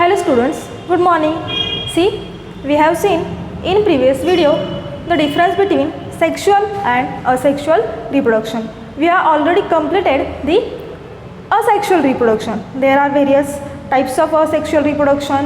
Hello students, good morning. See, we have seen in previous video the difference between sexual and asexual reproduction. We have already completed the asexual reproduction. There are various types of asexual reproduction.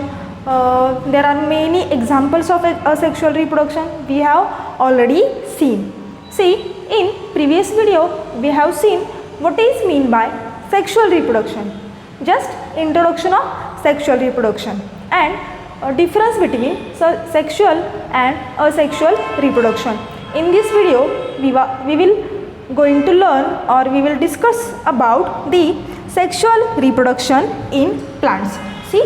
There are many examples of asexual reproduction we have already seen. See, in previous video we have seen what is mean by sexual reproduction. Just introduction of sexual reproduction and a difference between sexual and asexual reproduction. In this video we will going to learn or we will discuss about the sexual reproduction in plants. See,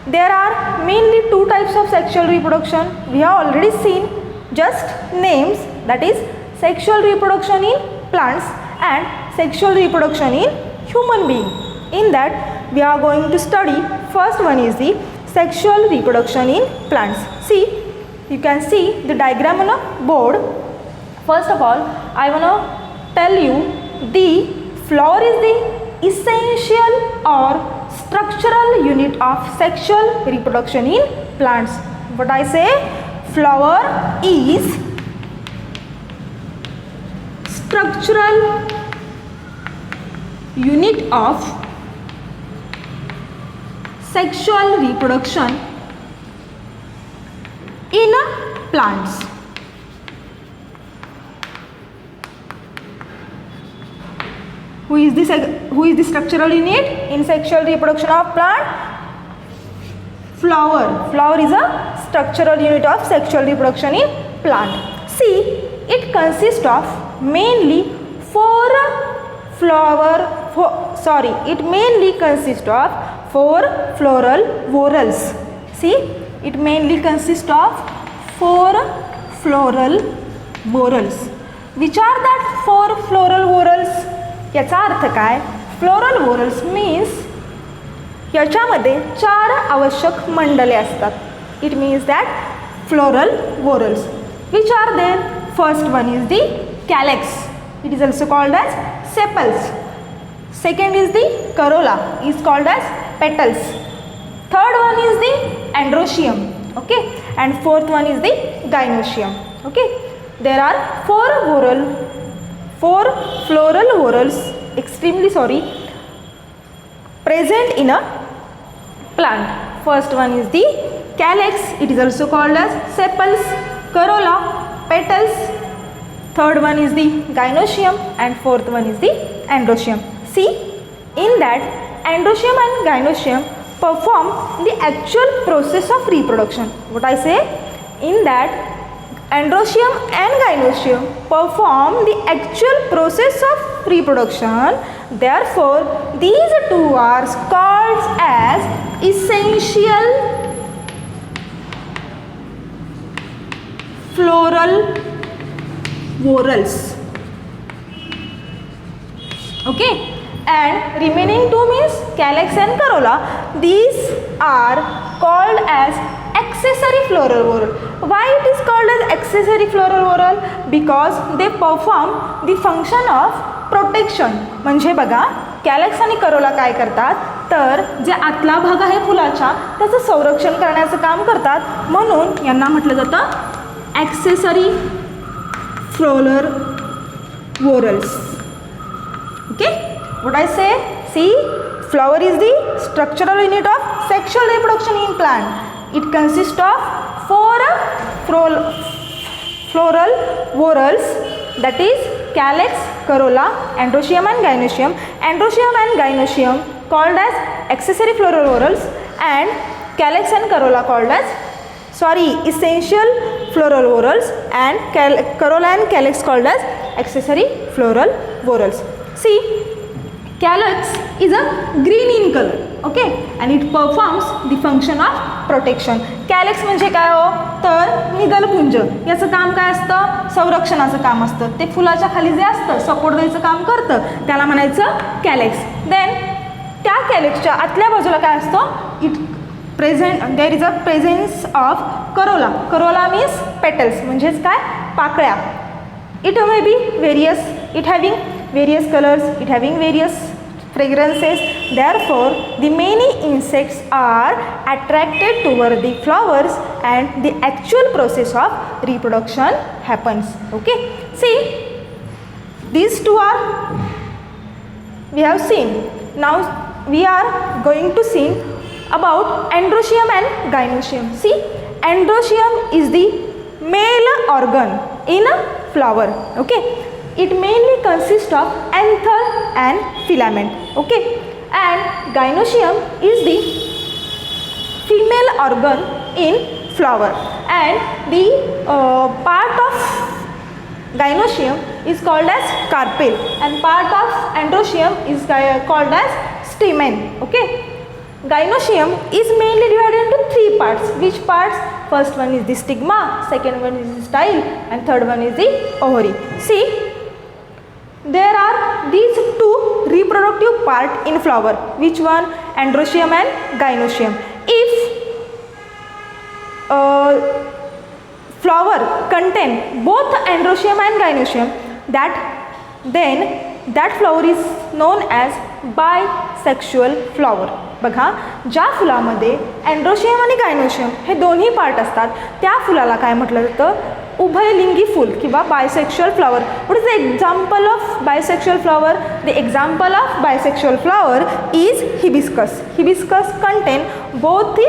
there are mainly two types of sexual reproduction. We have already seen just names, that is sexual reproduction in plants and sexual reproduction in human being. In that we are going to study first one is the sexual reproduction in plants. See, you can see the diagram on a board. First of all, I want to tell you the flower is the essential or structural unit of sexual reproduction in plants. What I say, flower is structural unit of sexual reproduction in plants. Who is the structural unit in sexual reproduction of plant? Flower. Flower is a structural unit of sexual reproduction in plant. See, it consists of mainly four floral whorls. See, it mainly consists of four floral whorls. Which are that four floral whorls? याचा अर्थ काय? Floral whorls means याच्यामध्ये चार आवश्यक मंडले असतात. It means that floral whorls. Which are there? First one is the calyx. It is also called as sepals. Second is the corolla, is called as petals. Third one is the androecium, okay, and fourth one is the gynoecium, okay. There are four floral whorls, present in a plant. First one is the calyx, it is also called as sepals, corolla, petals. Third one is the gynoecium and fourth one is the androecium. See, in that androecium and gynoecium perform the actual process of reproduction. What I say? In that androecium and gynoecium perform the actual process of reproduction. Therefore, these two are called as essential floral whorls. Okay. And remaining two means calyx and corolla. These are called as accessory floral whorl. Why it is called as accessory floral whorl? Because they perform the function of protection. म्हणजे बघा, कॅलेक्स आणि Corolla काय करतात तर जे आतला भाग आहे फुलाचा त्याचं संरक्षण करण्याचं काम करतात, म्हणून यांना म्हटलं जातं accessory floral whorls. Okay. What I say? See, flower is the structural unit of sexual reproduction in plant. It consists of four floral whorls, that is calyx, corolla, androecium and gynoecium. Androecium and gynoecium called as accessory floral whorls and calyx and corolla called as essential floral whorls and corolla and calyx called as accessory floral whorls. See, calyx is a green in color, okay, and it performs the function of protection. Calyx म्हणजे काय हो तर निगलपुंज, याचं काम काय असतं? संरक्षणाचं काम असतं. ते फुलाच्या खाली जे असतं सपोर्ट द्यायचं काम करतं, त्याला म्हणायचं कॅलेक्स. देन त्या कॅलेक्सच्या आतल्या बाजूला काय असतं? There is a presence of Corolla. Corolla means petals, म्हणजेच काय? पाकळ्या. It may be various colors, it having various fragrances. Therefore, the many insects are attracted toward the flowers and the actual process of reproduction happens. Okay, see, these two are we have seen. Now we are going to see about androecium and gynoecium. See, androecium is the male organ in a flower. Okay, it mainly consists of anther and filament. Okay, and gynoecium is the female organ in flower, and the part of gynoecium is called as carpel and part of androecium is called as stamen. Okay, gynoecium is mainly divided into three parts. Which parts? First one is the stigma, second one is the style, and third one is the ovary. See, there are these two reproductive part in flower. Which one? Androecium and gynoecium. If flower contain both androecium and gynoecium, then that flower is known as bisexual flower. बघा, ज्या फुलामध्ये androecium आणि gynoecium हे दोन्ही part असतात त्या फुलाला काय म्हटलं जातं? उभयलिंगी फूल किंवा bisexual flower. What is the example of bisexual flower? The example of bisexual flower is hibiscus. Hibiscus contain both the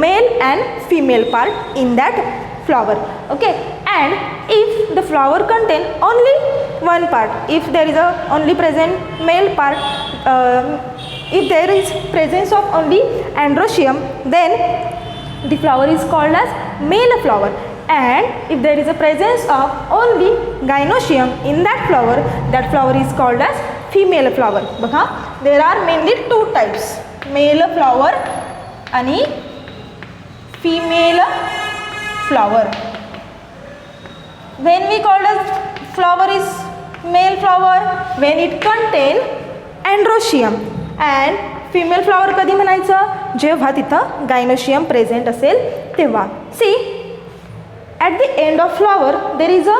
male and female part in that flower. Okay, and if the flower contain only one part, if there is a only present male part, if there is presence of only androecium, then the flower is called as male flower, and if there is a presence of only gynoecium in that flower is called as female flower. बघा, there are mainly two types, male flower आणि female flower. When we call as flower is male flower when it contain androecium, and female flower कधी म्हणायचं? जेव्हा तिथं gynoecium present असेल तेव्हा. सी, at the end of flower there is a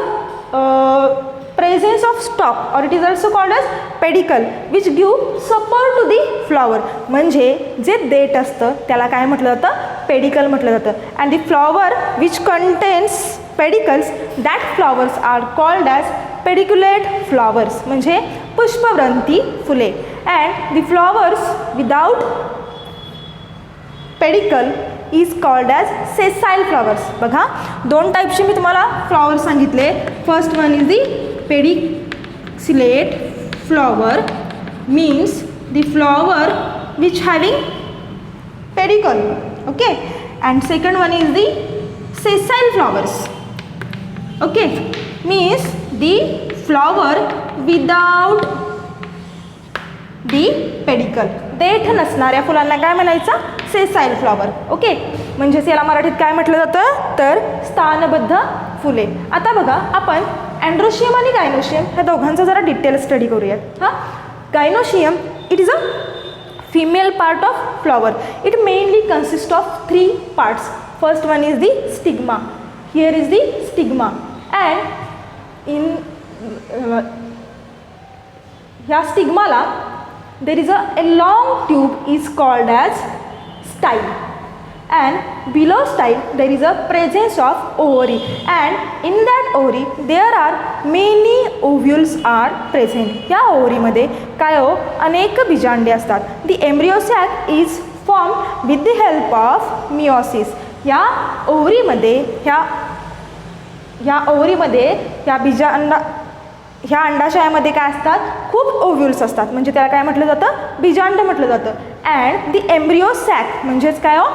presence of stalk, or it is also called as pedicle, which give support to the flower. म्हणजे जे देठ असतं त्याला काय म्हटलं जातं? पेडिकल म्हटलं जातं. and the flower which contains pedicles, that flowers are called as pediculate flowers, म्हणजे पुष्पवृंती फुले. and the flowers without pedicle is called as sessile flowers. बघा, दोन टाईपचे मी तुम्हाला फ्लॉवर सांगितले. First one is the pedicellate flower, means the flower which having pedicle. Okay, and second one is the sessile flowers. Okay, means the flower without the pedicle. देठ नसणाऱ्या फुलांना काय म्हणायचं? सेसाईल फ्लॉवर. ओके, म्हणजेच याला मराठीत काय म्हटलं जातं? तर स्थानबद्ध फुले. आता बघा, आपण अँड्रोशियम आणि गायनोशियम ह्या दोघांचा जरा डिटेल स्टडी करूयात. हां, gynoecium it is a female part of flower. It mainly consists of three parts. First one is the stigma. Here is the stigma, and in ह्या स्टिग्माला there is a long tube is called as style, and below style there is a presence of ovary, and in that ovary there are many ovules are present. या ovary मध्ये काय हो? अनेक बीजांडे असतात. The embryo sac is formed with the help of meiosis. या ovary मध्ये ह्या ovary मध्ये ह्या अंडाशयामध्ये काय असतात? खूप ओव्ह्यूल्स असतात, म्हणजे त्याला काय म्हटलं जातं? बीजांड म्हटलं जातं. अँड द एम्ब्रियो सॅक म्हणजेच काय हो?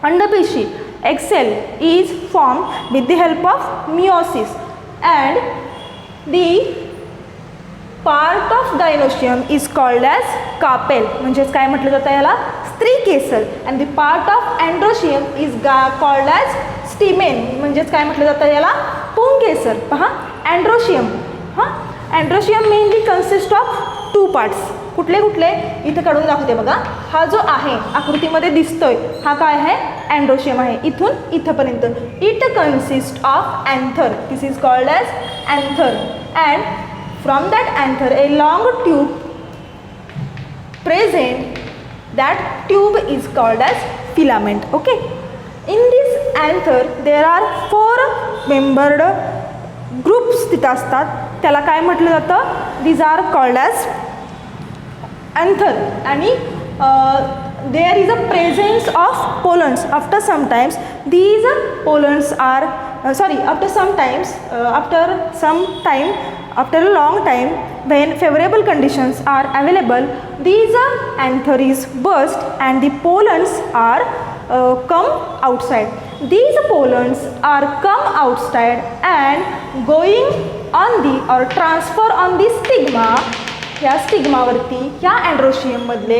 अंडपेशी, egg cell is formed with the help of meiosis, and the part of gynoecium is called as carpel, म्हणजेच काय म्हटलं जातं याला? स्त्री केसर. and the part of androecium is called as stamen, म्हणजेच काय म्हटलं जातं याला? पुंकेसर. पहा, androecium, हां, androecium mainly consist of two parts. कुठले कुठले? इथं काढून दाखवते बघा. हा जो आहे आकृतीमध्ये दिसतोय हा काय आहे? अँड्रोशियम आहे. इथून इथंपर्यंत it consist of anther. This is called as anther, and from that anther a long tube present, that tube is called as filament. Okay, in this anther there are 4 membered groups तिथं असतात, त्याला काय म्हटलं जातं? These are called as anther. आणि there is a presence of pollens. After sometimes these pollens are after some time, after a long time, when favorable conditions are available, these anther is burst and the pollens are come outside. These pollens are come outside and going on the or transfer on the stigma. ह्या स्टिग्मावरती ह्या अँड्रोशियममधले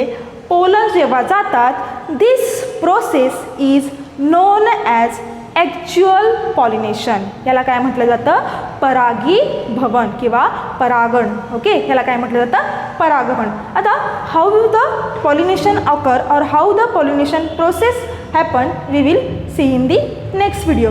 pollen जेव्हा जातात, this process is known as actual pollination. याला काय म्हटलं जातं? परागीभवन किंवा परागण. ओके, ह्याला काय म्हटलं जातं? परागमन. आता हाऊ the pollination occur or how the pollination process happen we will see in the next video.